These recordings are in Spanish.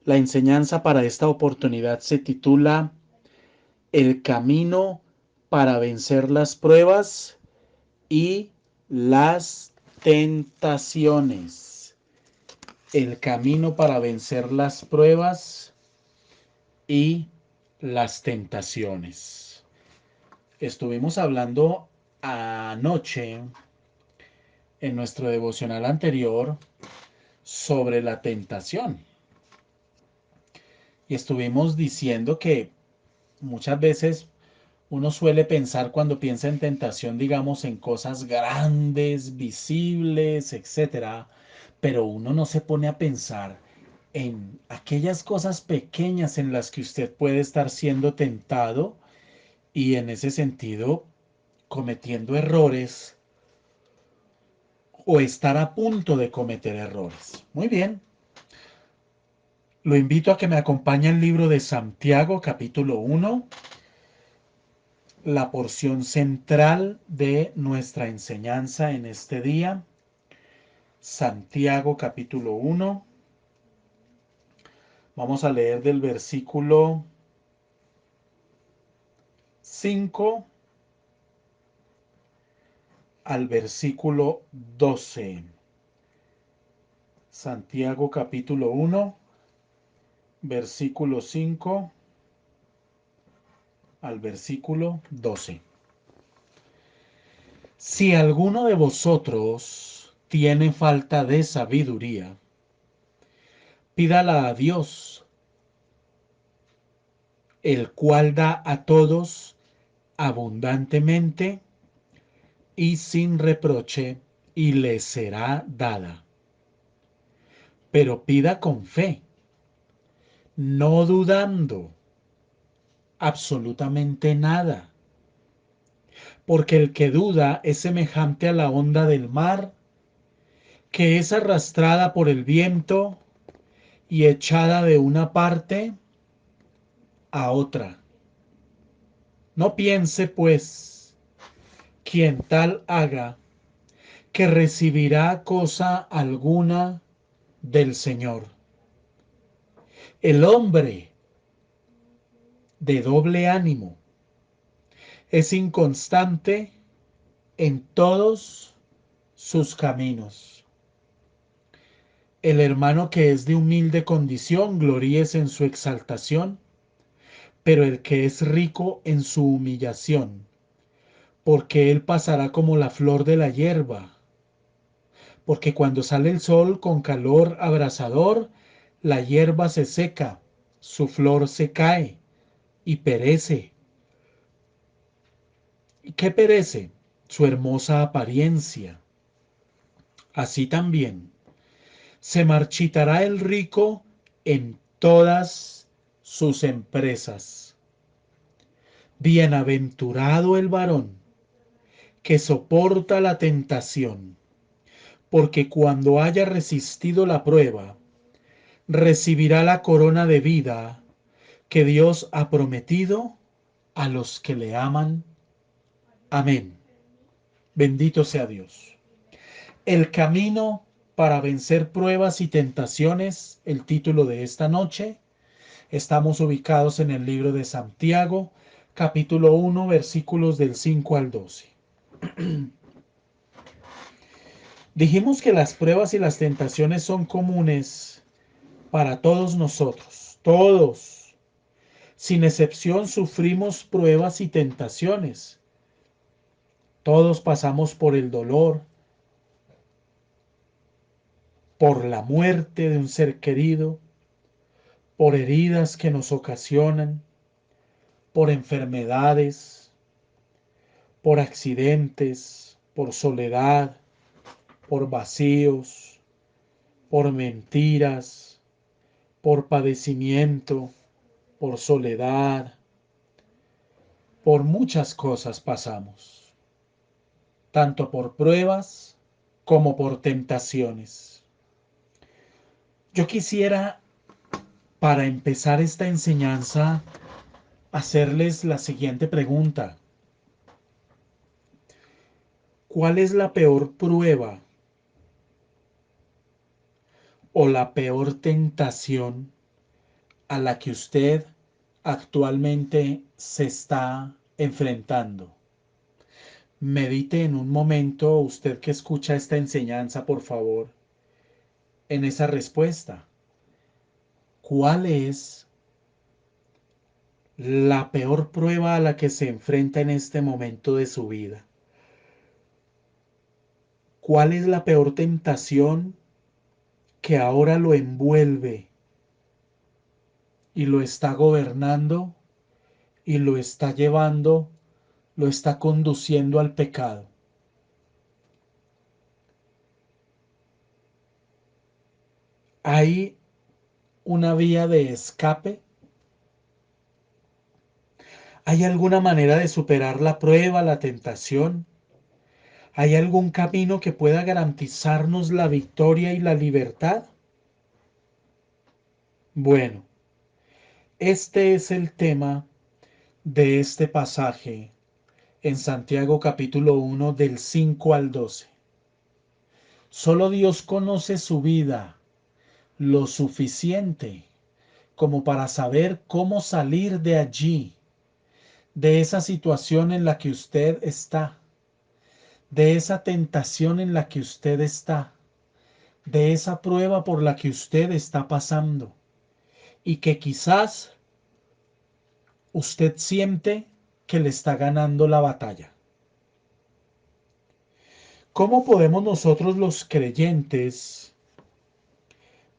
La enseñanza para esta oportunidad se titula El camino para vencer las pruebas y las tentaciones. El camino para vencer las pruebas y las tentaciones. Estuvimos hablando anoche en nuestro devocional anterior sobre la tentación. Y estuvimos diciendo que muchas veces uno suele pensar cuando piensa en tentación, digamos, en cosas grandes, visibles, etcétera, pero uno no se pone a pensar en aquellas cosas pequeñas en las que usted puede estar siendo tentado y en ese sentido cometiendo errores o estar a punto de cometer errores. Muy bien. Lo invito a que me acompañe al libro de Santiago, capítulo 1, la porción central de nuestra enseñanza en este día. Santiago, capítulo 1. Vamos a leer del versículo 5 al versículo 12. Santiago, capítulo 1, versículo 5 al versículo 12. Si alguno de vosotros tiene falta de sabiduría, pídala a Dios, el cual da a todos abundantemente y sin reproche, y le será dada. Pero pida con fe, no dudando absolutamente nada, porque el que duda es semejante a la onda del mar, que es arrastrada por el viento y echada de una parte a otra. No piense, pues, quien tal haga, que recibirá cosa alguna del Señor. El hombre de doble ánimo es inconstante en todos sus caminos. El hermano que es de humilde condición, gloríese en su exaltación, pero el que es rico en su humillación, porque él pasará como la flor de la hierba, porque cuando sale el sol con calor abrasador, la hierba se seca, su flor se cae y perece. ¿Y qué perece? Su hermosa apariencia. Así también se marchitará el rico en todas sus empresas. Bienaventurado el varón que soporta la tentación, porque cuando haya resistido la prueba, recibirá la corona de vida que Dios ha prometido a los que le aman. Amén. Bendito sea Dios. El camino para vencer pruebas y tentaciones, el título de esta noche. Estamos ubicados en el libro de Santiago, capítulo 1, versículos del 5 al 12. Dijimos que las pruebas y las tentaciones son comunes para todos nosotros. Todos, sin excepción, sufrimos pruebas y tentaciones. Todos pasamos por el dolor, por la muerte de un ser querido, por heridas que nos ocasionan, por enfermedades, por accidentes, por soledad, por vacíos, por mentiras, por padecimiento, por soledad, por muchas cosas pasamos, tanto por pruebas como por tentaciones. Yo quisiera, para empezar esta enseñanza, hacerles la siguiente pregunta. ¿Cuál es la peor prueba o la peor tentación a la que usted actualmente se está enfrentando? Medite en un momento, usted que escucha esta enseñanza, por favor, en esa respuesta. ¿Cuál es la peor prueba a la que se enfrenta en este momento de su vida? ¿Cuál es la peor tentación que ahora lo envuelve y lo está gobernando y lo está llevando, lo está conduciendo al pecado? ¿Hay una vía de escape? ¿Hay alguna manera de superar la prueba, la tentación? ¿Hay algún camino que pueda garantizarnos la victoria y la libertad? Bueno, este es el tema de este pasaje en Santiago capítulo 1 del 5 al 12. Solo Dios conoce su vida lo suficiente como para saber cómo salir de allí, de esa situación en la que usted está, de esa tentación en la que usted está, de esa prueba por la que usted está pasando y que quizás usted siente que le está ganando la batalla. ¿Cómo podemos nosotros los creyentes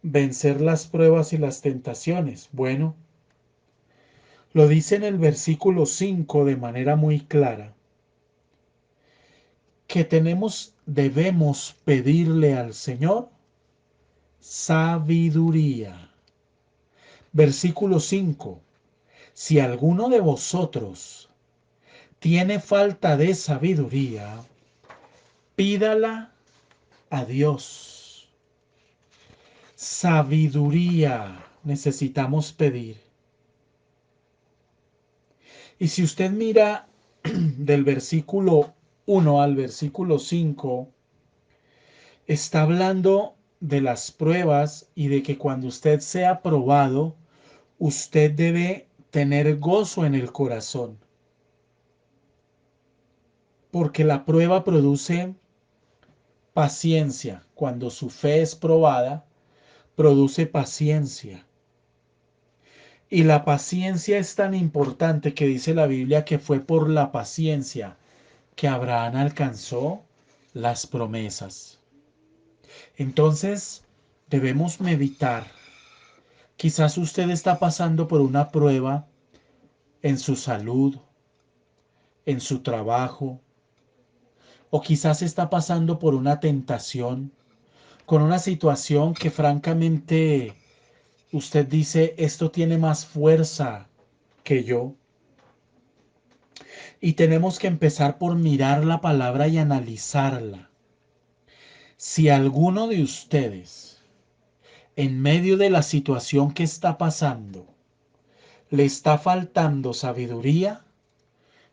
vencer las pruebas y las tentaciones? Bueno, lo dice en el versículo 5 de manera muy clara, que debemos pedirle al Señor sabiduría. Versículo 5. Si alguno de vosotros tiene falta de sabiduría, pídala a Dios. Sabiduría necesitamos pedir. Y si usted mira del versículo 1 al versículo 5, está hablando de las pruebas y de que cuando usted sea probado, usted debe tener gozo en el corazón. Porque la prueba produce paciencia. Cuando su fe es probada, produce paciencia. Y la paciencia es tan importante que dice la Biblia que fue por la paciencia que Abraham alcanzó las promesas. Entonces, debemos meditar. Quizás usted está pasando por una prueba en su salud, en su trabajo, o quizás está pasando por una tentación, con una situación que francamente usted dice, esto tiene más fuerza que yo. Y tenemos que empezar por mirar la palabra y analizarla. Si alguno de ustedes, en medio de la situación que está pasando, le está faltando sabiduría,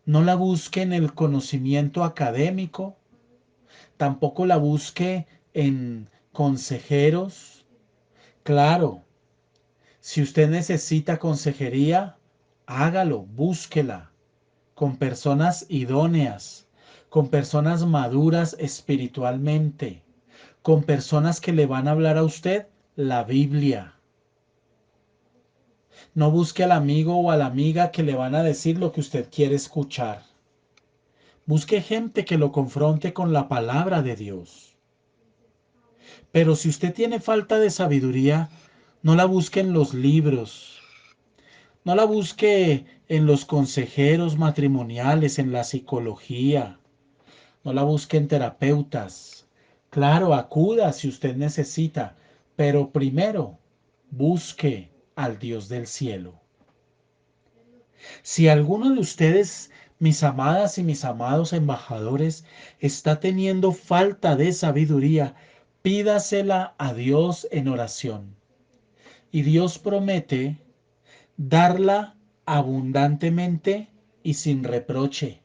no la busque en el conocimiento académico, tampoco la busque en consejeros. Claro, si usted necesita consejería, hágalo, búsquela con personas idóneas, con personas maduras espiritualmente, con personas que le van a hablar a usted la Biblia. No busque al amigo o a la amiga que le van a decir lo que usted quiere escuchar. Busque gente que lo confronte con la palabra de Dios. Pero si usted tiene falta de sabiduría, no la busque en los libros, no la busque en los consejeros matrimoniales, en la psicología, no la busque en terapeutas. Claro, acuda si usted necesita, pero primero busque al Dios del cielo. Si alguno de ustedes, mis amadas y mis amados embajadores, está teniendo falta de sabiduría, pídasela a Dios en oración. Y Dios promete darla abundantemente y sin reproche,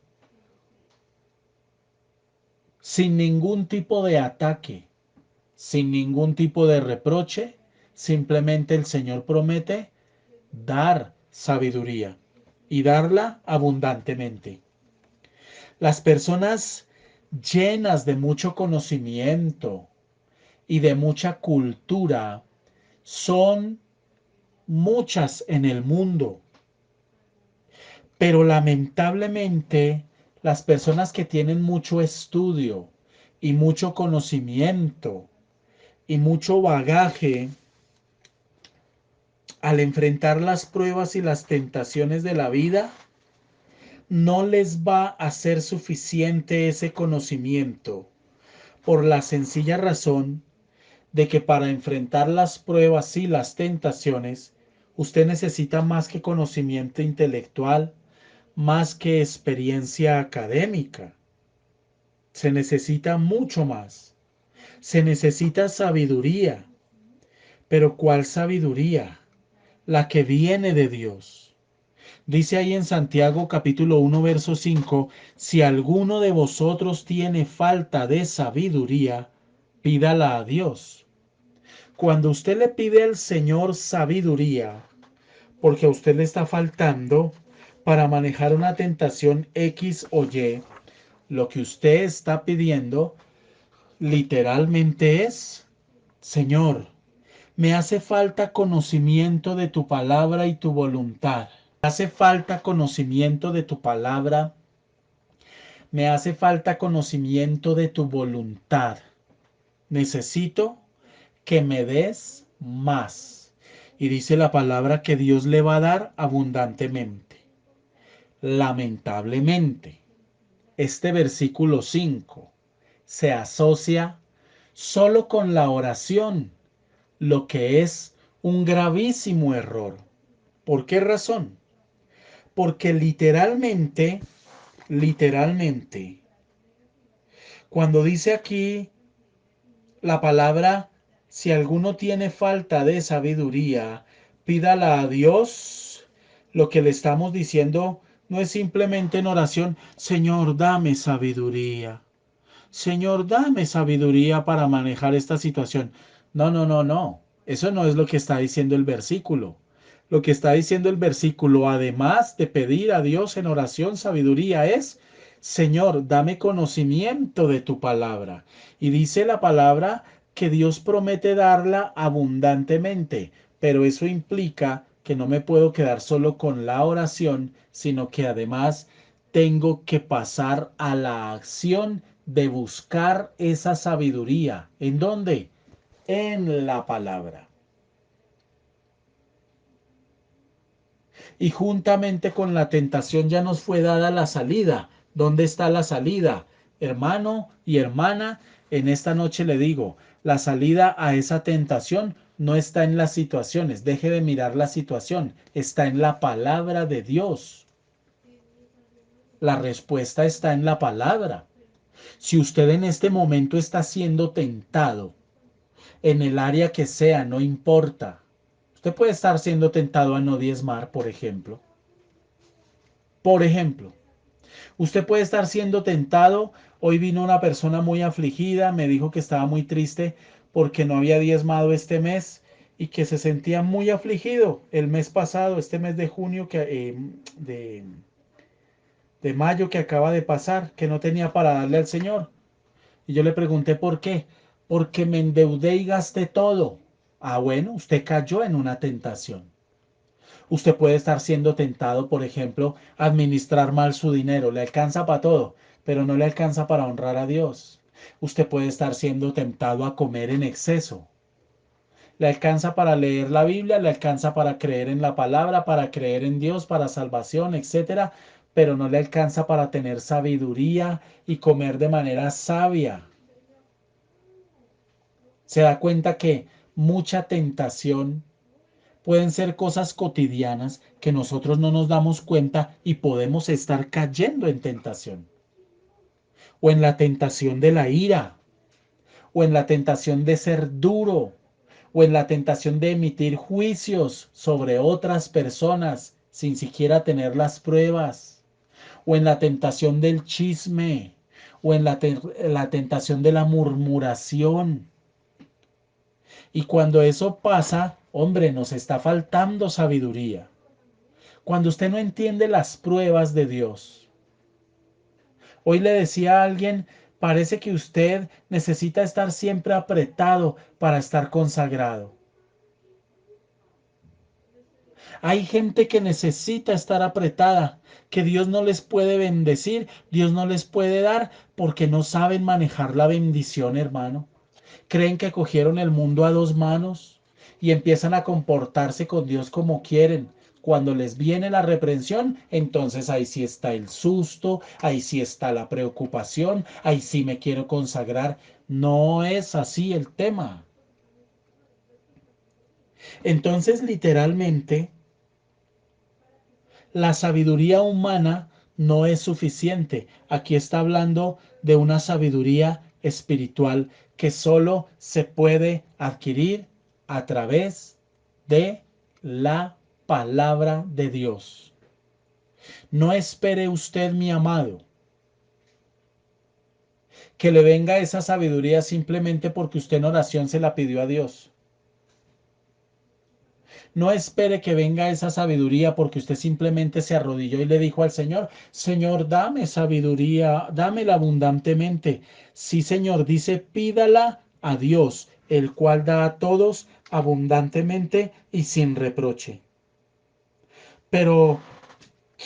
sin ningún tipo de ataque, sin ningún tipo de reproche. Simplemente el Señor promete dar sabiduría y darla abundantemente. Las personas llenas de mucho conocimiento y de mucha cultura son muchas en el mundo, pero lamentablemente las personas que tienen mucho estudio y mucho conocimiento y mucho bagaje, al enfrentar las pruebas y las tentaciones de la vida, no les va a ser suficiente ese conocimiento, por la sencilla razón de que para enfrentar las pruebas y las tentaciones, usted necesita más que conocimiento intelectual, más que experiencia académica. Se necesita mucho más. Se necesita sabiduría. Pero ¿cuál sabiduría? La que viene de Dios. Dice ahí en Santiago capítulo 1 verso 5, si alguno de vosotros tiene falta de sabiduría, pídala a Dios. Cuando usted le pide al Señor sabiduría, porque a usted le está faltando para manejar una tentación X o Y, lo que usted está pidiendo literalmente es, Señor, me hace falta conocimiento de tu palabra y tu voluntad. Me hace falta conocimiento de tu palabra. Me hace falta conocimiento de tu voluntad. Necesito que me des más. Y dice la palabra que Dios le va a dar abundantemente. Lamentablemente, este versículo 5 se asocia solo con la oración, lo que es un gravísimo error. ¿Por qué razón? Porque literalmente, cuando dice aquí la palabra, si alguno tiene falta de sabiduría, pídala a Dios. Lo que le estamos diciendo no es simplemente en oración, Señor, dame sabiduría. Señor, dame sabiduría para manejar esta situación. No, no, no, no. Eso no es lo que está diciendo el versículo. Lo que está diciendo el versículo, además de pedir a Dios en oración sabiduría, es, Señor, dame conocimiento de tu palabra. Y dice la palabra que Dios promete darla abundantemente, pero eso implica que no me puedo quedar solo con la oración, sino que además tengo que pasar a la acción de buscar esa sabiduría. ¿En dónde? En la palabra. Y juntamente con la tentación ya nos fue dada la salida. ¿Dónde está la salida? Hermano y hermana, en esta noche le digo, la salida a esa tentación no está en las situaciones. Deje de mirar la situación. Está en la palabra de Dios. La respuesta está en la palabra. Si usted en este momento está siendo tentado, en el área que sea, no importa. Usted puede estar siendo tentado a no diezmar, por ejemplo. Por ejemplo, usted puede estar siendo tentado. Hoy vino una persona muy afligida, me dijo que estaba muy triste porque no había diezmado este mes y que se sentía muy afligido el mes pasado, este mes de junio, de mayo que acaba de pasar, que no tenía para darle al Señor. Y yo le pregunté por qué. Porque me endeudé y gasté todo. Ah, bueno, usted cayó en una tentación. Usted puede estar siendo tentado, por ejemplo, a administrar mal su dinero. Le alcanza para todo, pero no le alcanza para honrar a Dios. Usted puede estar siendo tentado a comer en exceso. Le alcanza para leer la Biblia, le alcanza para creer en la palabra, para creer en Dios, para salvación, etcétera, pero no le alcanza para tener sabiduría y comer de manera sabia. Se da cuenta que mucha tentación pueden ser cosas cotidianas que nosotros no nos damos cuenta y podemos estar cayendo en tentación. O en la tentación de la ira, o en la tentación de ser duro, o en la tentación de emitir juicios sobre otras personas sin siquiera tener las pruebas, o en la tentación del chisme, o en la tentación de la murmuración. Y cuando eso pasa, hombre, nos está faltando sabiduría. Cuando usted no entiende las pruebas de Dios. Hoy le decía a alguien, parece que usted necesita estar siempre apretado para estar consagrado. Hay gente que necesita estar apretada, que Dios no les puede bendecir, Dios no les puede dar porque no saben manejar la bendición, hermano. Creen que cogieron el mundo a dos manos y empiezan a comportarse con Dios como quieren. Cuando les viene la reprensión, entonces ahí sí está el susto, ahí sí está la preocupación, ahí sí me quiero consagrar. No es así el tema. Entonces, literalmente, la sabiduría humana no es suficiente. Aquí está hablando de una sabiduría espiritual que solo se puede adquirir a través de la palabra de Dios. No espere usted, mi amado, que le venga esa sabiduría simplemente porque usted en oración se la pidió a Dios. No espere que venga esa sabiduría porque usted simplemente se arrodilló y le dijo al Señor, Señor, dame sabiduría, dámela abundantemente. Sí, Señor, dice, pídala a Dios, el cual da a todos abundantemente y sin reproche. Pero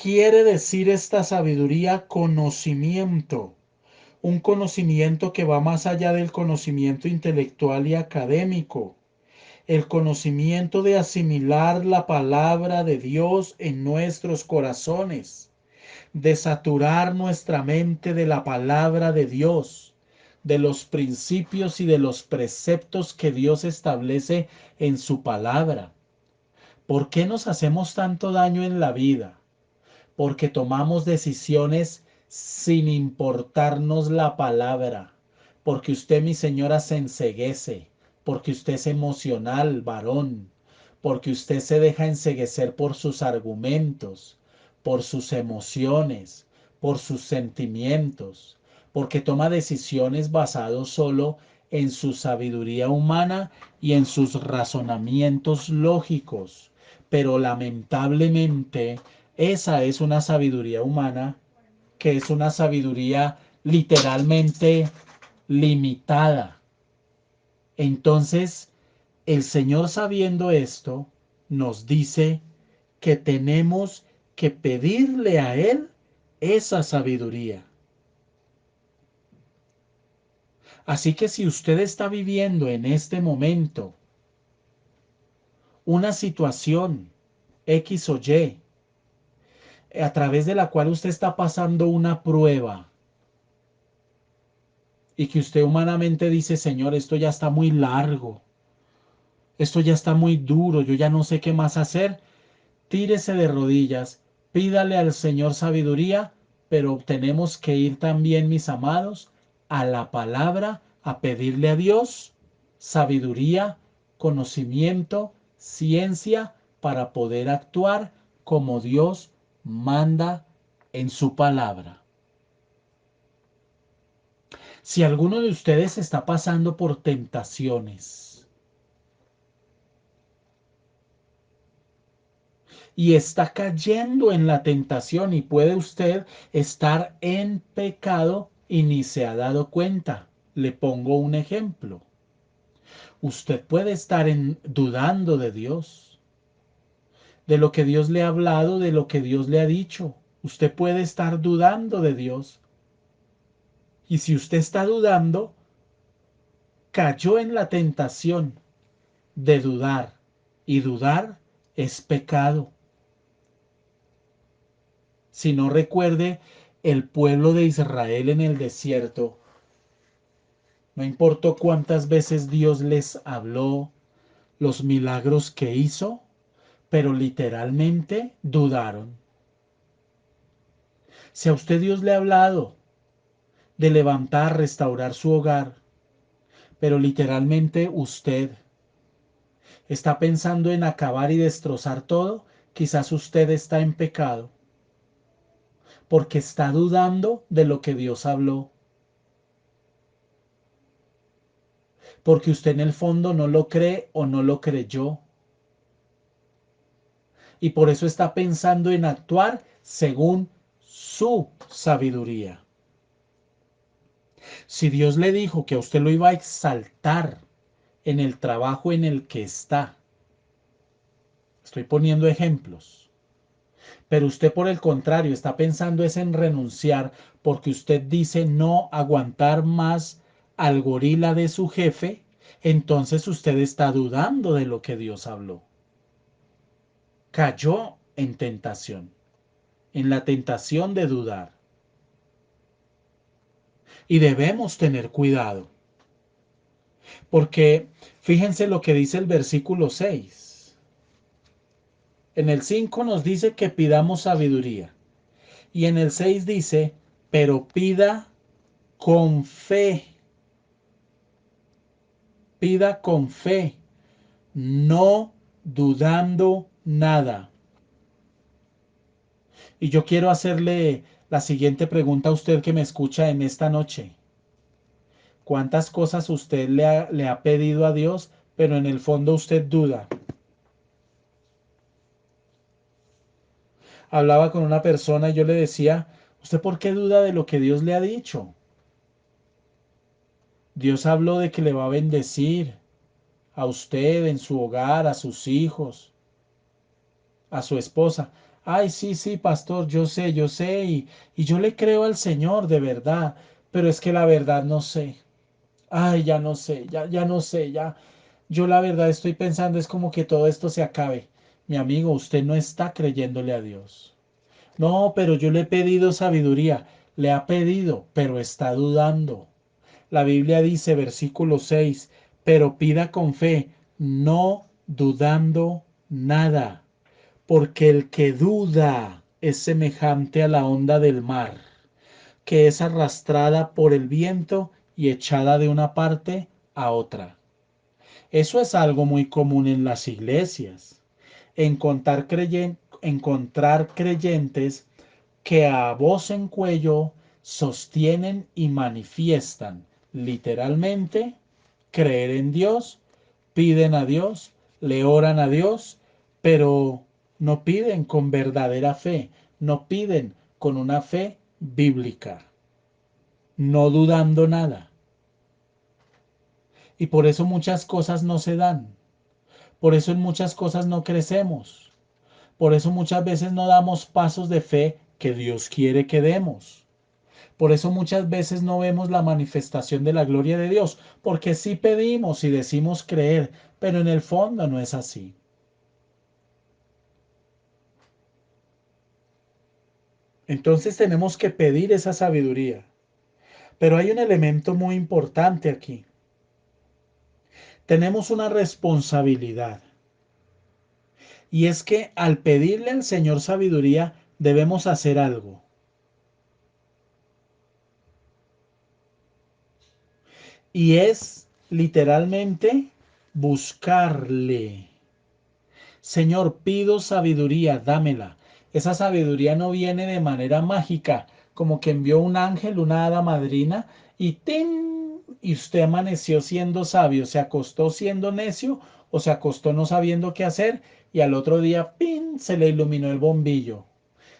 quiere decir esta sabiduría conocimiento, un conocimiento que va más allá del conocimiento intelectual y académico, el conocimiento de asimilar la palabra de Dios en nuestros corazones, de saturar nuestra mente de la palabra de Dios, de los principios y de los preceptos que Dios establece en su palabra. ¿Por qué nos hacemos tanto daño en la vida? Porque tomamos decisiones sin importarnos la palabra, porque usted, mi señora, se enceguece, porque usted es emocional, varón, porque usted se deja enceguecer por sus argumentos, por sus emociones, por sus sentimientos, porque toma decisiones basadas solo en su sabiduría humana y en sus razonamientos lógicos. Pero lamentablemente, esa es una sabiduría humana que es una sabiduría literalmente limitada. Entonces, el Señor, sabiendo esto, nos dice que tenemos que pedirle a Él esa sabiduría. Así que si usted está viviendo en este momento una situación X o Y, a través de la cual usted está pasando una prueba, y que usted humanamente dice, Señor, esto ya está muy largo, esto ya está muy duro, yo ya no sé qué más hacer, tírese de rodillas, pídale al Señor sabiduría, pero tenemos que ir también, mis amados, a la palabra, a pedirle a Dios sabiduría, conocimiento, ciencia, para poder actuar como Dios manda en su palabra. Si alguno de ustedes está pasando por tentaciones y está cayendo en la tentación y puede usted estar en pecado y ni se ha dado cuenta. Le pongo un ejemplo. Usted puede estar dudando de Dios. de lo que Dios le ha hablado, de lo que Dios le ha dicho. Usted puede estar dudando de Dios. Y si usted está dudando, cayó en la tentación de dudar. Y dudar es pecado. Si no, recuerde el pueblo de Israel en el desierto. No importó cuántas veces Dios les habló, los milagros que hizo, pero literalmente dudaron. Si a usted Dios le ha hablado de levantar, restaurar su hogar, pero literalmente usted está pensando en acabar y destrozar todo, quizás usted está en pecado, porque está dudando de lo que Dios habló, porque usted en el fondo no lo cree o no lo creyó, y por eso está pensando en actuar según su sabiduría. Si Dios le dijo que a usted lo iba a exaltar en el trabajo en el que está, estoy poniendo ejemplos, pero usted por el contrario está pensando es en renunciar porque usted dice no aguantar más al gorila de su jefe, entonces usted está dudando de lo que Dios habló. Cayó en tentación, en la tentación de dudar. Y debemos tener cuidado, porque fíjense lo que dice el versículo 6. En el 5 nos dice que pidamos sabiduría. Y en el 6 dice, pero pida con fe. Pida con fe, no dudando nada. Y yo quiero hacerle la siguiente pregunta a usted que me escucha en esta noche. ¿Cuántas cosas usted le ha pedido a Dios, pero en el fondo usted duda? Hablaba con una persona y yo le decía, ¿usted por qué duda de lo que Dios le ha dicho? Dios habló de que le va a bendecir a usted en su hogar, a sus hijos, a su esposa. Ay, sí, sí, pastor, yo sé, y yo le creo al Señor de verdad, pero es que la verdad no sé. Ay, ya no sé, ya no sé, ya. Yo la verdad estoy pensando es como que todo esto se acabe. Mi amigo, usted no está creyéndole a Dios. No, pero yo le he pedido sabiduría. Le ha pedido, pero está dudando. La Biblia dice, versículo 6, pero pida con fe, no dudando nada, porque el que duda es semejante a la onda del mar, que es arrastrada por el viento y echada de una parte a otra. Eso es algo muy común en las iglesias. Encontrar creyentes que a voz en cuello sostienen y manifiestan literalmente creer en Dios, piden a Dios, le oran a Dios, pero no piden con verdadera fe, no piden con una fe bíblica, no dudando nada. Y por eso muchas cosas no se dan, por eso en muchas cosas no crecemos, por eso muchas veces no damos pasos de fe que Dios quiere que demos. Por eso muchas veces no vemos la manifestación de la gloria de Dios, porque sí pedimos y decimos creer, pero en el fondo no es así. Entonces tenemos que pedir esa sabiduría. Pero hay un elemento muy importante aquí. Tenemos una responsabilidad. Y es que al pedirle al Señor sabiduría debemos hacer algo. Y es literalmente buscarle. Señor, pido sabiduría, dámela. Esa sabiduría no viene de manera mágica, como que envió un ángel, una hada madrina, y ¡tin! Y usted amaneció siendo sabio, se acostó siendo necio o se acostó no sabiendo qué hacer y al otro día, ¡pin!, se le iluminó el bombillo.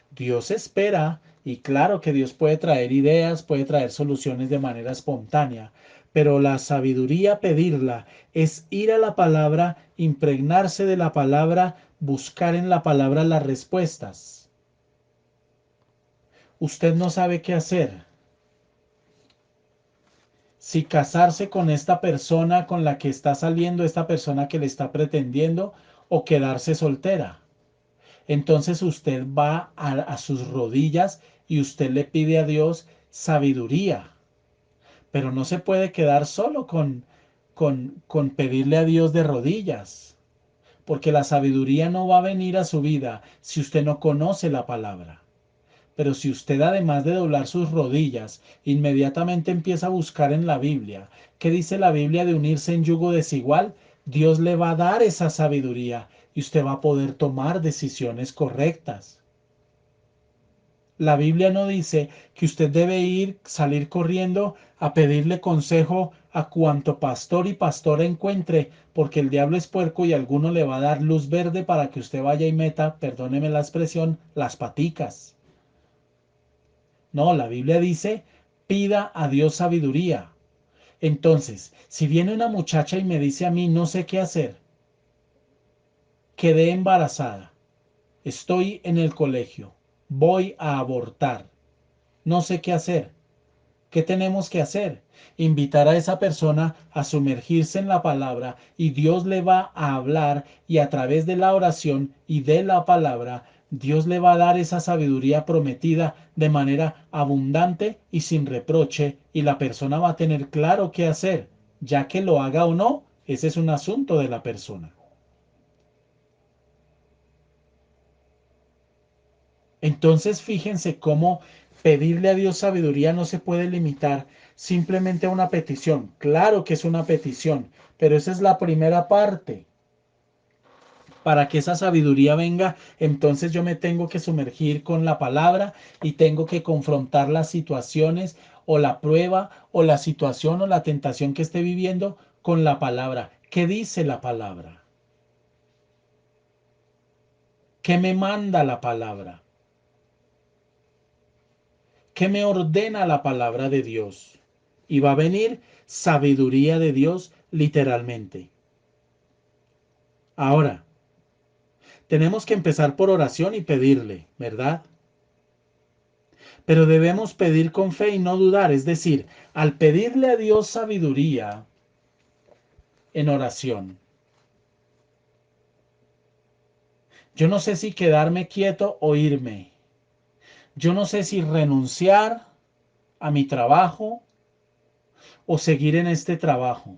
Dios espera, y claro que Dios puede traer ideas, puede traer soluciones de manera espontánea, pero la sabiduría pedirla es ir a la palabra, impregnarse de la palabra, buscar en la palabra las respuestas. Usted no sabe qué hacer. Si casarse con esta persona con la que está saliendo, esta persona que le está pretendiendo, o quedarse soltera. Entonces usted va a sus rodillas y usted le pide a Dios sabiduría. Pero no se puede quedar solo con pedirle a Dios de rodillas, porque la sabiduría no va a venir a su vida si usted no conoce la palabra. Pero si usted, además de doblar sus rodillas, inmediatamente empieza a buscar en la Biblia, ¿qué dice la Biblia de unirse en yugo desigual? Dios le va a dar esa sabiduría y usted va a poder tomar decisiones correctas. La Biblia no dice que usted debe salir corriendo a pedirle consejo a cuanto pastor y pastora encuentre, porque el diablo es puerco y alguno le va a dar luz verde para que usted vaya y meta, perdóneme la expresión, las paticas. No, la Biblia dice, pida a Dios sabiduría. Entonces, si viene una muchacha y me dice a mí, no sé qué hacer, quedé embarazada, estoy en el colegio, voy a abortar, no sé qué hacer. ¿Qué tenemos que hacer? Invitar a esa persona a sumergirse en la palabra y Dios le va a hablar y a través de la oración y de la palabra, Dios le va a dar esa sabiduría prometida de manera abundante y sin reproche y la persona va a tener claro qué hacer, ya que lo haga o no, ese es un asunto de la persona. Entonces fíjense cómo pedirle a Dios sabiduría no se puede limitar simplemente a una petición. Claro que es una petición, pero esa es la primera parte. Para que esa sabiduría venga, entonces yo me tengo que sumergir con la palabra y tengo que confrontar las situaciones o la prueba o la situación o la tentación que esté viviendo con la palabra. ¿Qué dice la palabra? ¿Qué me manda la palabra? ¿Qué me ordena la palabra de Dios? Y va a venir sabiduría de Dios literalmente. Ahora, tenemos que empezar por oración y pedirle, ¿verdad? Pero debemos pedir con fe y no dudar. Es decir, al pedirle a Dios sabiduría en oración, yo no sé si quedarme quieto o irme. Yo no sé si renunciar a mi trabajo o seguir en este trabajo.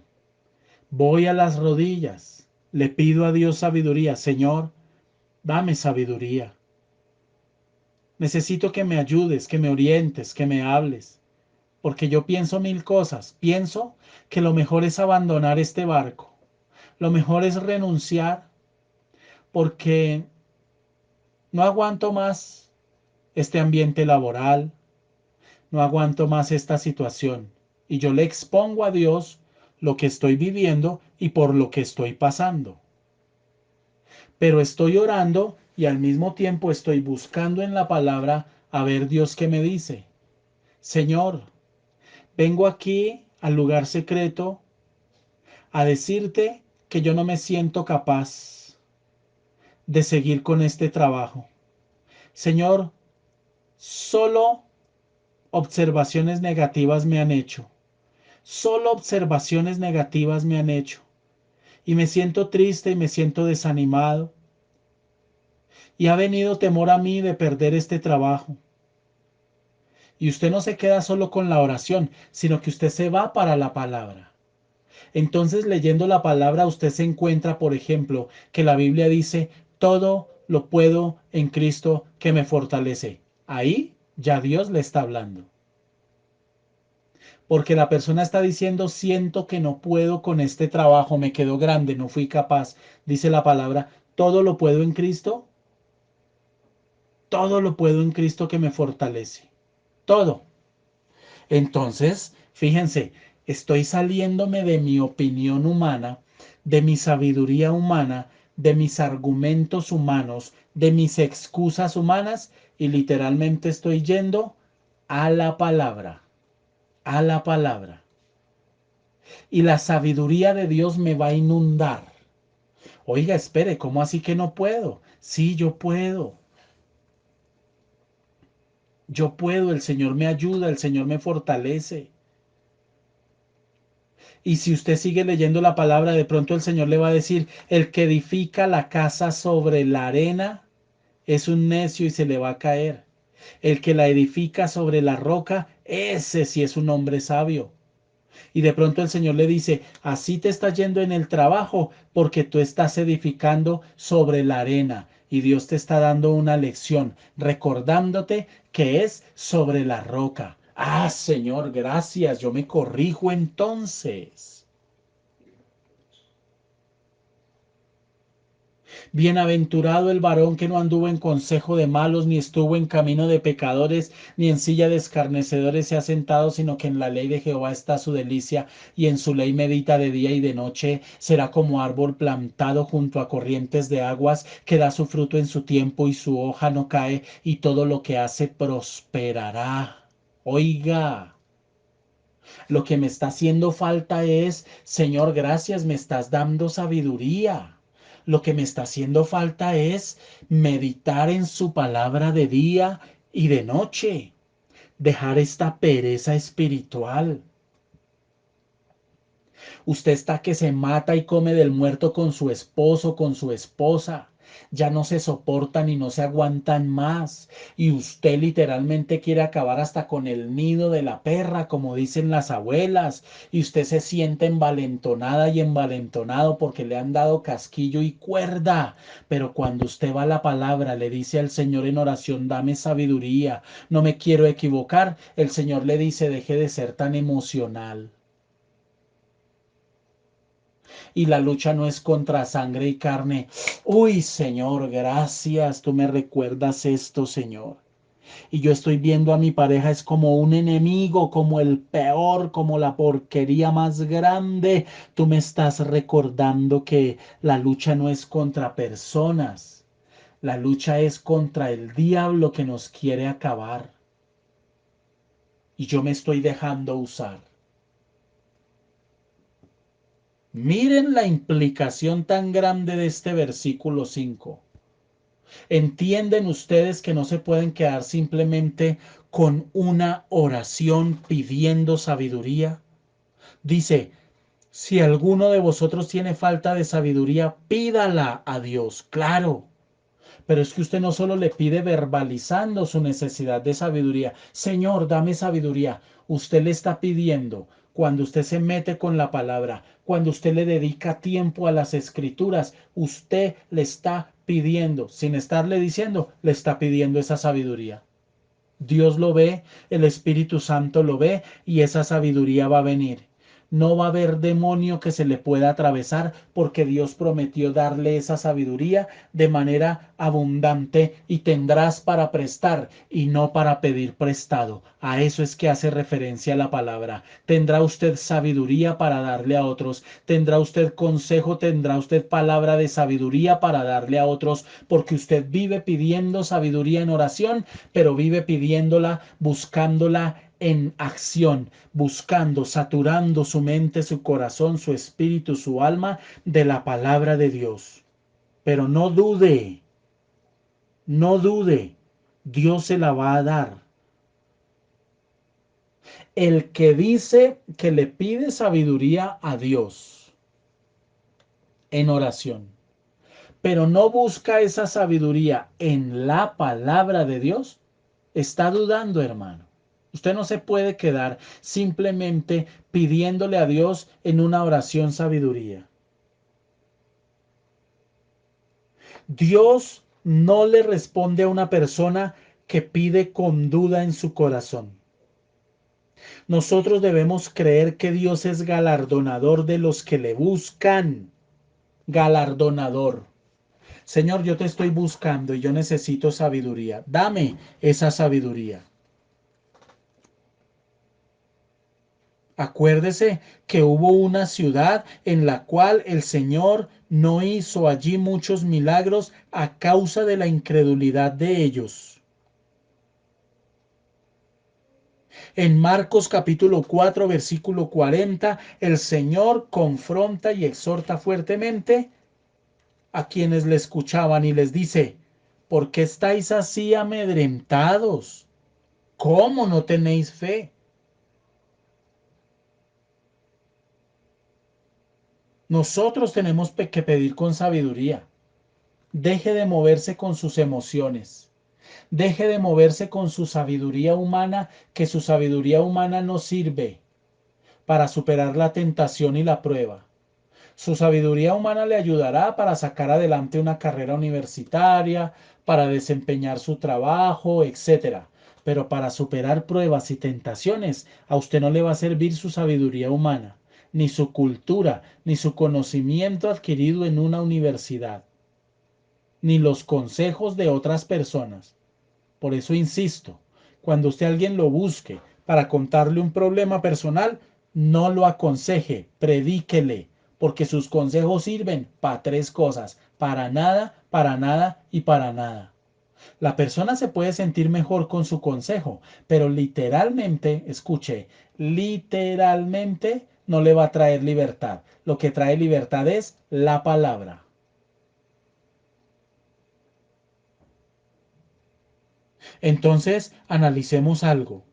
Voy a las rodillas, le pido a Dios sabiduría. Señor, dame sabiduría. Necesito que me ayudes, que me orientes, que me hables. Porque yo pienso mil cosas. Pienso que lo mejor es abandonar este barco. Lo mejor es renunciar porque no aguanto más este ambiente laboral. No aguanto más esta situación. Y yo le expongo a Dios lo que estoy viviendo y por lo que estoy pasando. Pero estoy orando y al mismo tiempo estoy buscando en la palabra a ver Dios qué me dice. Señor, vengo aquí al lugar secreto a decirte que yo no me siento capaz de seguir con este trabajo. Señor, solo observaciones negativas me han hecho. Solo observaciones negativas me han hecho. Y me siento triste y me siento desanimado. Y ha venido temor a mí de perder este trabajo. Y usted no se queda solo con la oración, sino que usted se va para la palabra. Entonces, leyendo la palabra, usted se encuentra, por ejemplo, que la Biblia dice, todo lo puedo en Cristo que me fortalece. Ahí ya Dios le está hablando. Porque la persona está diciendo, siento que no puedo con este trabajo, me quedó grande, no fui capaz. Dice la palabra, todo lo puedo en Cristo, todo lo puedo en Cristo que me fortalece. Todo. Entonces, fíjense, estoy saliéndome de mi opinión humana, de mi sabiduría humana, de mis argumentos humanos, de mis excusas humanas y literalmente estoy yendo a la palabra, a la palabra. Y la sabiduría de Dios me va a inundar. Oiga, espere, ¿cómo así que no puedo? Sí, yo puedo. Yo puedo, el Señor me ayuda, el Señor me fortalece. Y si usted sigue leyendo la palabra, de pronto el Señor le va a decir, el que edifica la casa sobre la arena es un necio y se le va a caer. El que la edifica sobre la roca, ese sí es un hombre sabio. Y de pronto el Señor le dice, así te está yendo en el trabajo porque tú estás edificando sobre la arena. Y Dios te está dando una lección, recordándote que es sobre la roca. Ah, Señor, gracias, yo me corrijo entonces. Bienaventurado el varón que no anduvo en consejo de malos, ni estuvo en camino de pecadores, ni en silla de escarnecedores se ha sentado, sino que en la ley de Jehová está su delicia, y en su ley medita de día y de noche. Será como árbol plantado junto a corrientes de aguas, que da su fruto en su tiempo y su hoja no cae, y todo lo que hace prosperará. Oiga. Lo que me está haciendo falta es, Señor, gracias, me estás dando sabiduría. Lo que me está haciendo falta es meditar en su palabra de día y de noche. Dejar esta pereza espiritual. Usted está que se mata y come del muerto con su esposo, con su esposa. Ya no se soportan y no se aguantan más. Y usted literalmente quiere acabar hasta con el nido de la perra, como dicen las abuelas. Y usted se siente envalentonada y envalentonado porque le han dado casquillo y cuerda. Pero cuando usted va a la palabra, le dice al Señor en oración, dame sabiduría, no me quiero equivocar. El Señor le dice, deje de ser tan emocional. Y la lucha no es contra sangre y carne. Uy, Señor, gracias. Tú me recuerdas esto, Señor. Y yo estoy viendo a mi pareja es como un enemigo, como el peor, como la porquería más grande. Tú me estás recordando que la lucha no es contra personas. La lucha es contra el diablo que nos quiere acabar. Y yo me estoy dejando usar. Miren la implicación tan grande de este versículo 5. ¿Entienden ustedes que no se pueden quedar simplemente con una oración pidiendo sabiduría? Dice, si alguno de vosotros tiene falta de sabiduría, pídala a Dios. Claro, pero es que usted no solo le pide verbalizando su necesidad de sabiduría. Señor, dame sabiduría. Usted le está pidiendo cuando usted se mete con la palabra, cuando usted le dedica tiempo a las escrituras, usted le está pidiendo, sin estarle diciendo, le está pidiendo esa sabiduría. Dios lo ve, el Espíritu Santo lo ve y esa sabiduría va a venir. No va a haber demonio que se le pueda atravesar porque Dios prometió darle esa sabiduría de manera abundante y tendrás para prestar y no para pedir prestado. A eso es que hace referencia la palabra. Tendrá usted sabiduría para darle a otros. Tendrá usted consejo, tendrá usted palabra de sabiduría para darle a otros porque usted vive pidiendo sabiduría en oración, pero vive pidiéndola, buscándola en acción, buscando, saturando su mente, su corazón, su espíritu, su alma de la palabra de Dios. Pero no dude, no dude, Dios se la va a dar. El que dice que le pide sabiduría a Dios en oración, pero no busca esa sabiduría en la palabra de Dios, está dudando, hermano. Usted no se puede quedar simplemente pidiéndole a Dios en una oración sabiduría. Dios no le responde a una persona que pide con duda en su corazón. Nosotros debemos creer que Dios es galardonador de los que le buscan. Galardonador. Señor, yo te estoy buscando y yo necesito sabiduría. Dame esa sabiduría. Acuérdese que hubo una ciudad en la cual el Señor no hizo allí muchos milagros a causa de la incredulidad de ellos. En Marcos capítulo 4, versículo 40, el Señor confronta y exhorta fuertemente a quienes le escuchaban y les dice: ¿por qué estáis así amedrentados? ¿Cómo no tenéis fe? Nosotros tenemos que pedir con sabiduría. Deje de moverse con sus emociones. Deje de moverse con su sabiduría humana, que su sabiduría humana no sirve para superar la tentación y la prueba. Su sabiduría humana le ayudará para sacar adelante una carrera universitaria, para desempeñar su trabajo, etcétera. Pero para superar pruebas y tentaciones, a usted no le va a servir su sabiduría humana, ni su cultura, ni su conocimiento adquirido en una universidad, ni los consejos de otras personas. Por eso insisto, cuando usted a alguien lo busque para contarle un problema personal, no lo aconseje, predíquele, porque sus consejos sirven para tres cosas: para nada y para nada. La persona se puede sentir mejor con su consejo, pero literalmente, escuche, literalmente no le va a traer libertad. Lo que trae libertad es la palabra. Entonces, analicemos algo.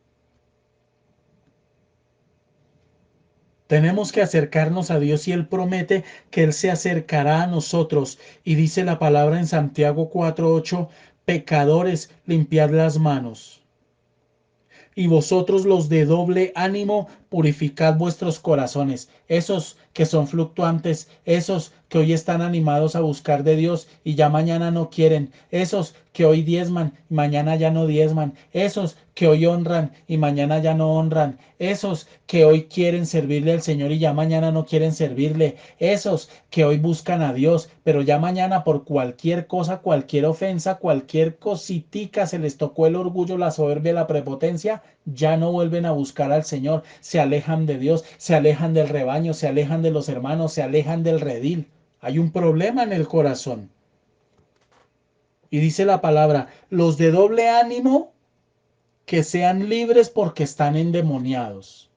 Tenemos que acercarnos a Dios y Él promete que Él se acercará a nosotros. Y dice la palabra en Santiago 4:8: pecadores, limpiad las manos. Y vosotros, los de doble ánimo, purificad vuestros corazones. Esos que son fluctuantes, esos que hoy están animados a buscar de Dios y ya mañana no quieren, esos que hoy diezman y mañana ya no diezman, esos que hoy honran y mañana ya no honran, esos que hoy quieren servirle al Señor y ya mañana no quieren servirle, esos que hoy buscan a Dios, pero ya mañana por cualquier cosa, cualquier ofensa, cualquier cositica se les tocó el orgullo, la soberbia, la prepotencia, ya no vuelven a buscar al Señor, se alejan de Dios, se alejan del rebaño, se alejan de los hermanos, se alejan del redil. Hay un problema en el corazón. Y dice la palabra: los de doble ánimo, que sean libres porque están endemoniados.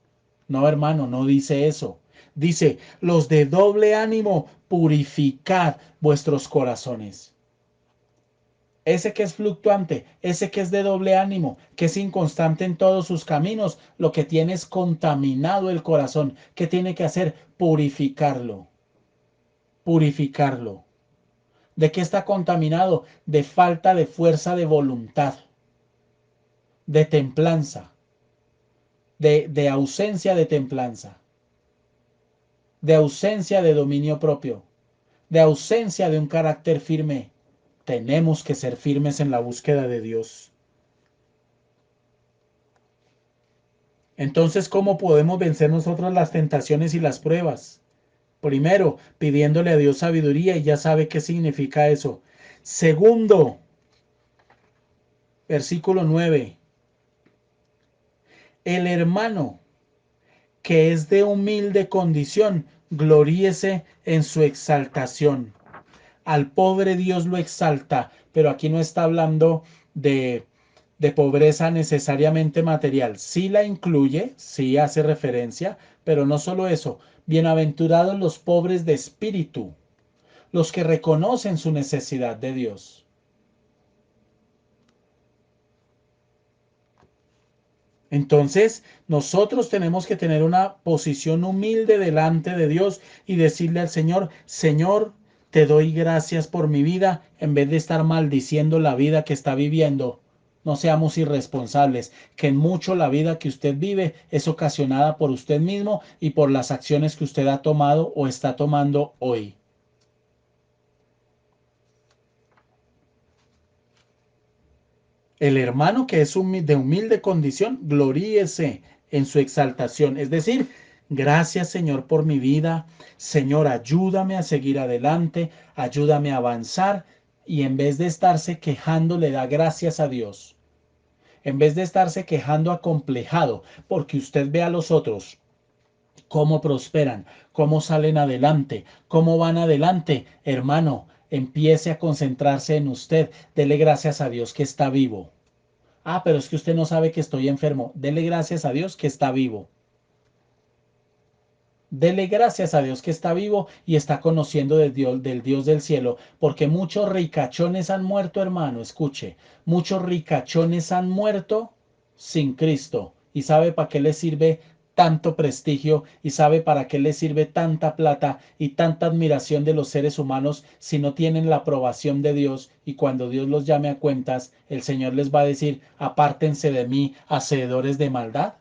No, hermano, no dice eso. Dice: los de doble ánimo, purificad vuestros corazones. Ese que es fluctuante, ese que es de doble ánimo, que es inconstante en todos sus caminos, lo que tiene es contaminado el corazón. ¿Qué tiene que hacer? Purificarlo. Purificarlo. ¿De qué está contaminado? De falta de fuerza de voluntad, de templanza, de ausencia de templanza, de ausencia de dominio propio, de ausencia de un carácter firme. Tenemos que ser firmes en la búsqueda de Dios. Entonces, ¿cómo podemos vencer nosotros las tentaciones y las pruebas? Primero, pidiéndole a Dios sabiduría, y ya sabe qué significa eso. Segundo, versículo 9: el hermano que es de humilde condición, gloríese en su exaltación. Al pobre Dios lo exalta, pero aquí no está hablando de, de pobreza necesariamente material. Sí la incluye, sí hace referencia, pero no solo eso. Bienaventurados los pobres de espíritu, los que reconocen su necesidad de Dios. Entonces, nosotros tenemos que tener una posición humilde delante de Dios y decirle al Señor: Señor, te doy gracias por mi vida, en vez de estar maldiciendo la vida que está viviendo. No seamos irresponsables, que en mucho la vida que usted vive es ocasionada por usted mismo y por las acciones que usted ha tomado o está tomando hoy. El hermano que es de humilde condición, gloríese en su exaltación. Es decir, gracias, Señor, por mi vida. Señor, ayúdame a seguir adelante, ayúdame a avanzar. Y en vez de estarse quejando, le da gracias a Dios. En vez de estarse quejando acomplejado, porque usted ve a los otros cómo prosperan, cómo salen adelante, cómo van adelante. Hermano, empiece a concentrarse en usted. Dele gracias a Dios que está vivo. Ah, pero es que usted no sabe que estoy enfermo. Dele gracias a Dios que está vivo. Dele gracias a Dios que está vivo y está conociendo del Dios del cielo, porque muchos ricachones han muerto, hermano, escuche, muchos ricachones han muerto sin Cristo. ¿Y sabe para qué les sirve tanto prestigio? ¿Y sabe para qué les sirve tanta plata y tanta admiración de los seres humanos si no tienen la aprobación de Dios? Y cuando Dios los llame a cuentas, el Señor les va a decir, apártense de mí, hacedores de maldad.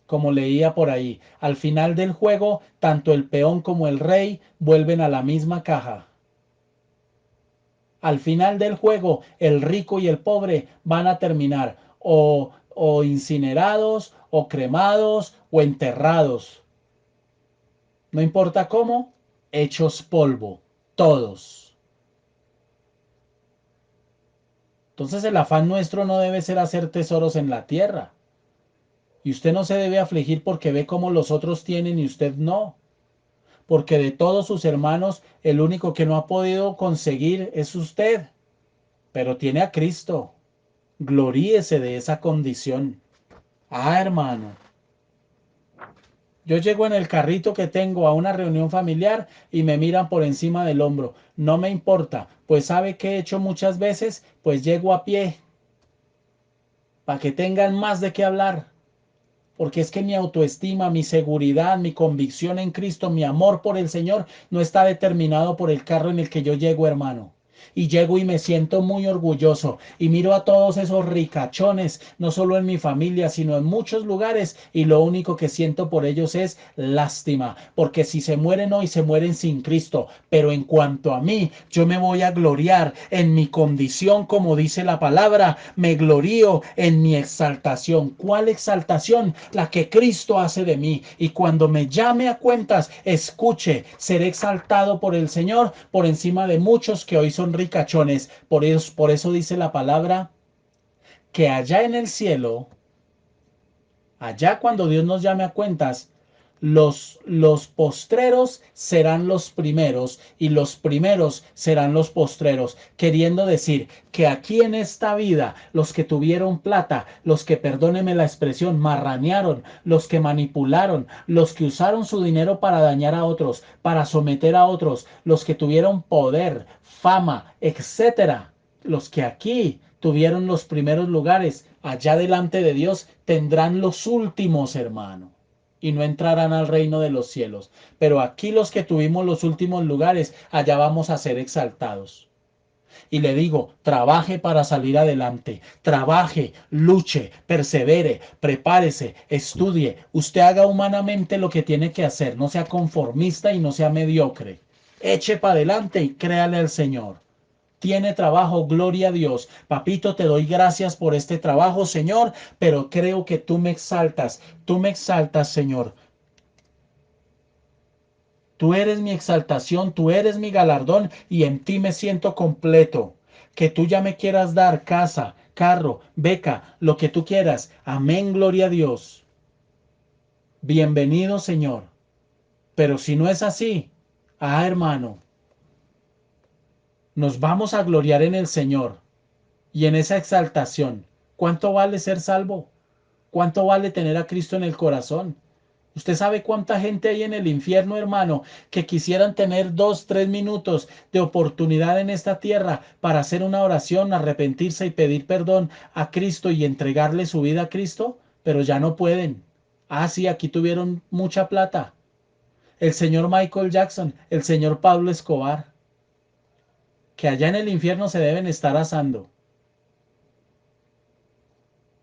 Como leía por ahí, al final del juego, tanto el peón como el rey vuelven a la misma caja. Al final del juego, el rico y el pobre van a terminar o incinerados, o cremados, o enterrados. No importa cómo, hechos polvo, todos. Entonces el afán nuestro no debe ser hacer tesoros en la tierra. Y usted no se debe afligir porque ve cómo los otros tienen y usted no. Porque de todos sus hermanos, el único que no ha podido conseguir es usted, pero tiene a Cristo. Gloríese de esa condición. Ah, hermano, yo llego en el carrito que tengo a una reunión familiar y me miran por encima del hombro. No me importa, pues sabe que he hecho muchas veces, pues llego a pie, para que tengan más de qué hablar. Porque es que mi autoestima, mi seguridad, mi convicción en Cristo, mi amor por el Señor no está determinado por el carro en el que yo llego, hermano. Y llego y me siento muy orgulloso y miro a todos esos ricachones, no solo en mi familia, sino en muchos lugares, y lo único que siento por ellos es lástima, porque si se mueren hoy, se mueren sin Cristo. Pero en cuanto a mí, yo me voy a gloriar en mi condición, como dice la palabra, me glorío en mi exaltación. ¿Cuál exaltación? La que Cristo hace de mí. Y cuando me llame a cuentas, escuche, seré exaltado por el Señor por encima de muchos que hoy son ricachones. Por eso dice la palabra que allá en el cielo, allá cuando Dios nos llame a cuentas, los postreros serán los primeros y los primeros serán los postreros, queriendo decir que aquí en esta vida los que tuvieron plata, los que, perdóneme la expresión, marranearon, los que manipularon, los que usaron su dinero para dañar a otros, para someter a otros, los que tuvieron poder, fama, etcétera, los que aquí tuvieron los primeros lugares, allá delante de Dios tendrán los últimos, hermano, y no entrarán al reino de los cielos. Pero aquí los que tuvimos los últimos lugares, allá vamos a ser exaltados. Y le digo, trabaje para salir adelante, trabaje, luche, persevere, prepárese, estudie, usted haga humanamente lo que tiene que hacer, no sea conformista y no sea mediocre. Eche para adelante y créale al Señor. Tiene trabajo, gloria a Dios. Papito, te doy gracias por este trabajo, Señor, pero creo que tú me exaltas, Señor. Tú eres mi exaltación, tú eres mi galardón y en ti me siento completo. Que tú ya me quieras dar casa, carro, beca, lo que tú quieras. Amén, gloria a Dios. Bienvenido, Señor. Pero si no es así, hermano, nos vamos a gloriar en el Señor y en esa exaltación. ¿Cuánto vale ser salvo? ¿Cuánto vale tener a Cristo en el corazón? Usted sabe cuánta gente hay en el infierno, hermano, que quisieran tener 2, 3 minutos de oportunidad en esta tierra para hacer una oración, arrepentirse y pedir perdón a Cristo y entregarle su vida a Cristo, pero ya no pueden. Ah, sí, aquí tuvieron mucha plata. El señor Michael Jackson, el señor Pablo Escobar, que allá en el infierno se deben estar asando.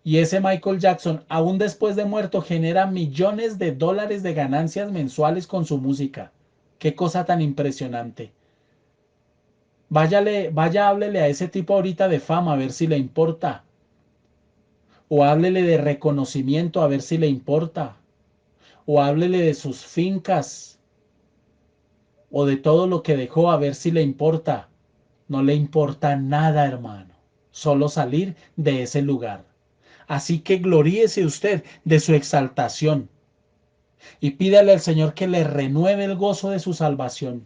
Y ese Michael Jackson, aún después de muerto, genera millones de dólares de ganancias mensuales con su música. Qué cosa tan impresionante. Vaya, háblele a ese tipo ahorita de fama a ver si le importa. O háblele de reconocimiento a ver si le importa. O háblele de sus fincas o de todo lo que dejó a ver si le importa. No le importa nada, hermano. Solo salir de ese lugar. Así que gloríese usted de su exaltación y pídale al Señor que le renueve el gozo de su salvación,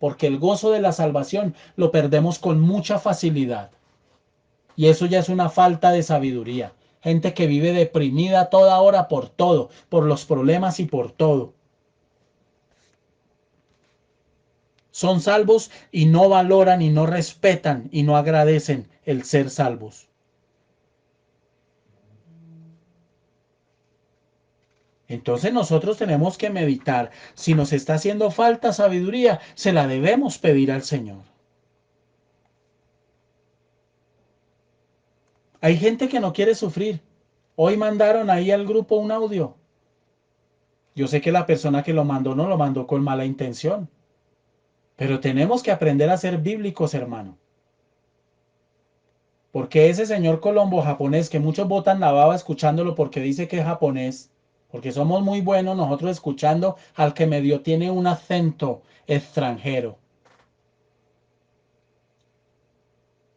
porque el gozo de la salvación lo perdemos con mucha facilidad y eso ya es una falta de sabiduría. gente que vive deprimida a toda hora por todo, por los problemas y por todo. Son salvos y no valoran y no respetan y no agradecen el ser salvos. Entonces nosotros tenemos que meditar. Si nos está haciendo falta sabiduría, se la debemos pedir al Señor. Hay gente que no quiere sufrir. Hoy mandaron ahí al grupo un audio. Yo sé que la persona que lo mandó no lo mandó con mala intención. Pero tenemos que aprender a ser bíblicos, hermano. Porque ese señor Colombo japonés, que muchos botan la baba escuchándolo porque dice que es japonés, porque somos muy buenos nosotros escuchando al que medio tiene un acento extranjero.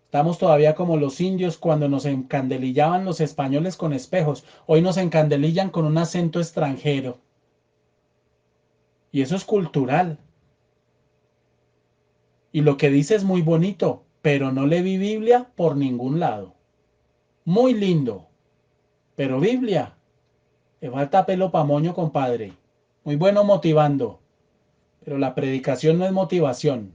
Estamos todavía como los indios cuando nos encandelillaban los españoles con espejos. Hoy nos encandelillan con un acento extranjero. Y eso es cultural. Y lo que dice es muy bonito, pero no le vi Biblia por ningún lado. Muy lindo, pero Biblia, le falta pelo pa' moño, compadre. Muy bueno motivando, pero la predicación no es motivación.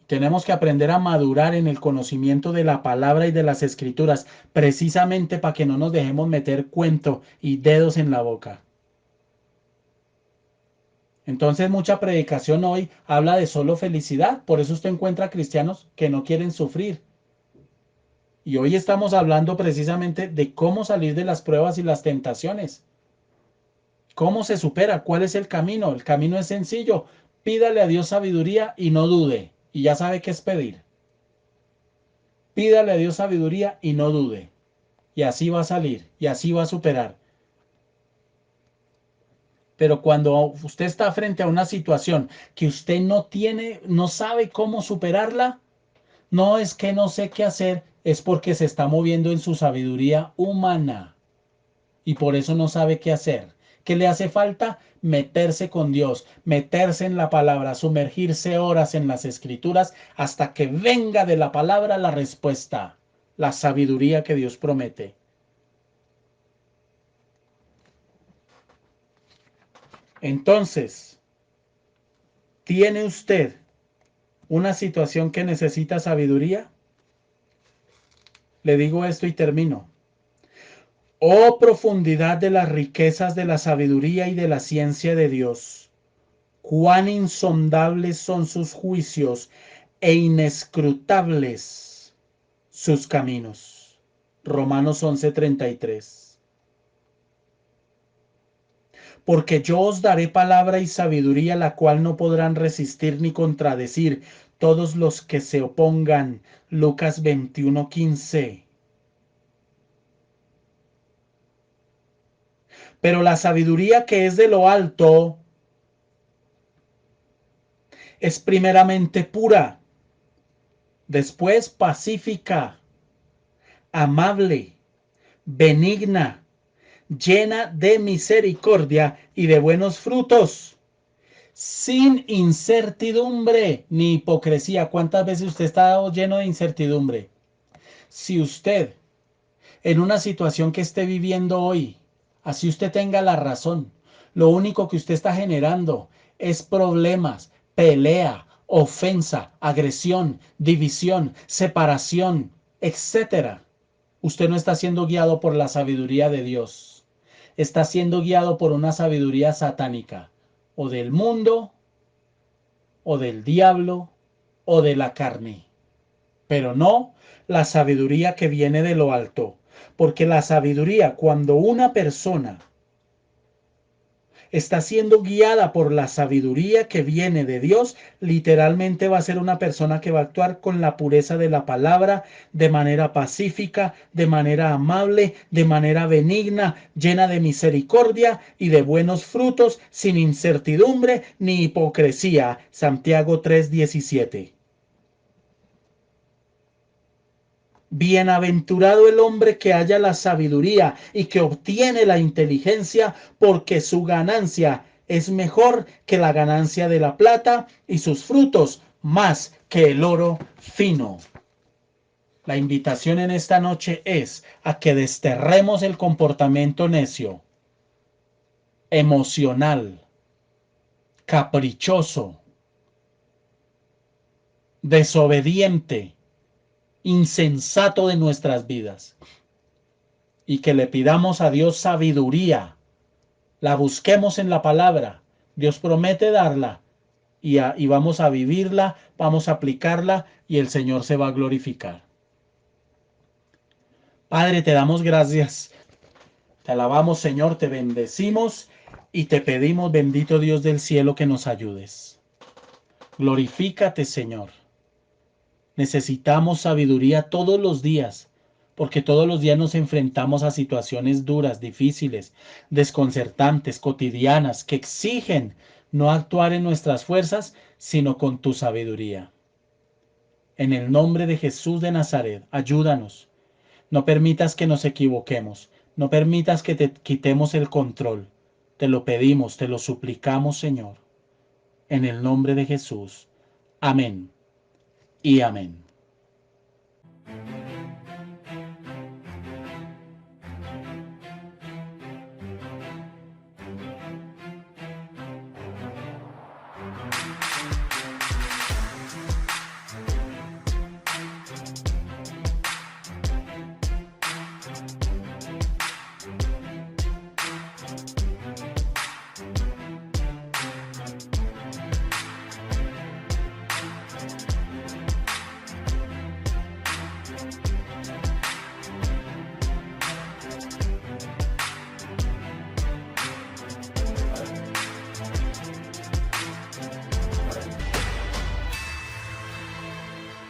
Tenemos que aprender a madurar en el conocimiento de la palabra y de las escrituras, precisamente para que no nos dejemos meter cuento y dedos en la boca. Entonces mucha predicación hoy habla de solo felicidad, por eso usted encuentra cristianos que no quieren sufrir. Y hoy estamos hablando precisamente de cómo salir de las pruebas y las tentaciones. ¿Cómo se supera? ¿Cuál es el camino? El camino es sencillo. Pídale a Dios sabiduría y no dude. Y ya sabe qué es pedir. Pídale a Dios sabiduría y no dude. Y así va a salir. Y así va a superar. Pero cuando usted está frente a una situación que usted no tiene, no sabe cómo superarla, no es que no sé qué hacer, es porque se está moviendo en su sabiduría humana. Y por eso no sabe qué hacer. ¿Qué le hace falta? Meterse con Dios, meterse en la palabra, sumergirse horas en las escrituras hasta que venga de la palabra la respuesta, la sabiduría que Dios promete. Entonces, ¿tiene usted una situación que necesita sabiduría? Le digo esto y termino. Oh profundidad de las riquezas de la sabiduría y de la ciencia de Dios. Cuán insondables son sus juicios e inescrutables sus caminos. Romanos 11:33. Porque yo os daré palabra y sabiduría, la cual no podrán resistir ni contradecir todos los que se opongan. Lucas 21:15. Pero la sabiduría que es de lo alto es primeramente pura, después pacífica, amable, benigna, llena de misericordia y de buenos frutos, sin incertidumbre ni hipocresía. ¿Cuántas veces usted está lleno de incertidumbre? Si usted, en una situación que esté viviendo hoy, así usted tenga la razón, lo único que usted está generando es problemas, pelea, ofensa, agresión, división, separación, etcétera. Usted no está siendo guiado por la sabiduría de Dios. Está siendo guiado por una sabiduría satánica, o del mundo, o del diablo, o de la carne. Pero no la sabiduría que viene de lo alto. Porque la sabiduría, cuando una persona está siendo guiada por la sabiduría que viene de Dios, literalmente va a ser una persona que va a actuar con la pureza de la palabra, de manera pacífica, de manera amable, de manera benigna, llena de misericordia y de buenos frutos, sin incertidumbre ni hipocresía. Santiago 3:17. Bienaventurado el hombre que halla la sabiduría y que obtiene la inteligencia, porque su ganancia es mejor que la ganancia de la plata y sus frutos más que el oro fino. La invitación en esta noche es a que desterremos el comportamiento necio, emocional, caprichoso, desobediente, insensato de nuestras vidas y que le pidamos a Dios sabiduría, la busquemos en la palabra. Dios promete darla y vamos a vivirla, vamos a aplicarla y el Señor se va a glorificar. Padre, te damos gracias, te alabamos, Señor, te bendecimos y te pedimos, bendito Dios del cielo, que nos ayudes. Glorifícate, Señor. Necesitamos sabiduría todos los días, porque todos los días nos enfrentamos a situaciones duras, difíciles, desconcertantes, cotidianas, que exigen no actuar en nuestras fuerzas, sino con tu sabiduría. En el nombre de Jesús de Nazaret, ayúdanos. No permitas que nos equivoquemos. No permitas que te quitemos el control. Te lo pedimos, te lo suplicamos, Señor. En el nombre de Jesús. Amén y amén.